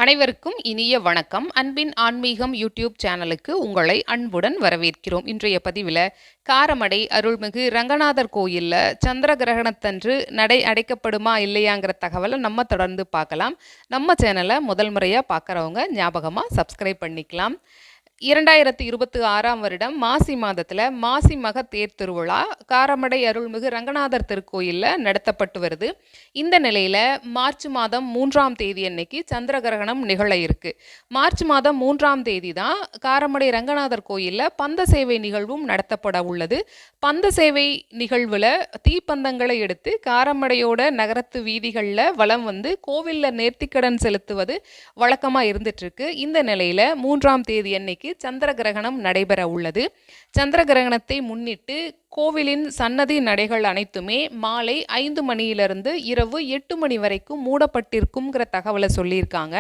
அனைவருக்கும் இனிய வணக்கம். அன்பின் ஆன்மீகம் யூடியூப் சேனலுக்கு உங்களை அன்புடன் வரவேற்கிறோம். இன்றைய பதிவில் காரமடை அருள்மிகு ரங்கநாதர் கோயிலில் சந்திர கிரகணத்தன்று நடை அடைக்கப்படுமா இல்லையாங்கிற தகவலை நம்ம தொடர்ந்து பார்க்கலாம். நம்ம சேனலை முதல் முறையாக பார்க்குறவங்க ஞாபகமாக சப்ஸ்கிரைப் பண்ணிக்கலாம். 2026 வருடம் மாசி மாதத்தில் மாசி மக தேர் திருவிழா காரமடை அருள்மிகு ரங்கநாதர் திருக்கோயிலில் நடத்தப்பட்டு வருது. இந்த நிலையில் மார்ச் மாதம் 3ஆம் தேதி அன்னைக்கு சந்திர கிரகணம் நிகழ இருக்கு. மார்ச் மாதம் 3ஆம் தேதி தான் காரமடை ரங்கநாதர் கோயிலில் பந்த சேவை நிகழ்வும் நடத்தப்பட உள்ளது. பந்த சேவை நிகழ்வில் தீப்பந்தங்களை எடுத்து காரமடையோட நகரத்து வீதிகளில் வலம் வந்து கோவிலில் நேர்த்திக்கடன் செலுத்துவது வழக்கமாக இருந்துட்டு இருக்கு. இந்த நிலையில் 3ஆம் தேதி அன்னைக்கு சந்திர கிரகணம் நடைபெற உள்ளது. சந்திர கிரகணத்தை முன்னிட்டு கோவிலின் சன்னதி நடைகள் அனைத்துமே மாலை 5 மணியிலிருந்து இரவு 8 மணி வரைக்கும் மூடப்பட்டிருக்குங்கிற தகவலை சொல்லியிருக்காங்க.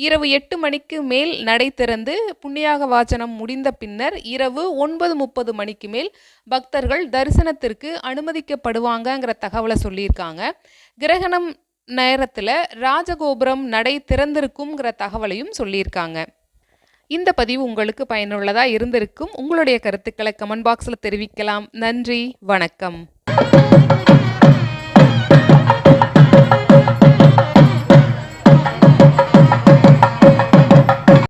இரவு 8 மணிக்கு மேல் நடை திறந்து புண்ணியாக வாசனம் முடிந்த பின்னர் இரவு 9:30 மணிக்கு மேல் பக்தர்கள் தரிசனத்திற்கு அனுமதிக்கப்படுவாங்கங்கிற தகவலை சொல்லியிருக்காங்க. கிரகணம் நேரத்தில் ராஜகோபுரம் நடை திறந்திருக்குங்கிற தகவலையும் சொல்லியிருக்காங்க. இந்த பதிவு உங்களுக்கு பயனுள்ளதாக இருந்திருக்கும். உங்களுடைய கருத்துக்களை கமெண்ட் பாக்ஸில் தெரிவிக்கலாம். நன்றி, வணக்கம்.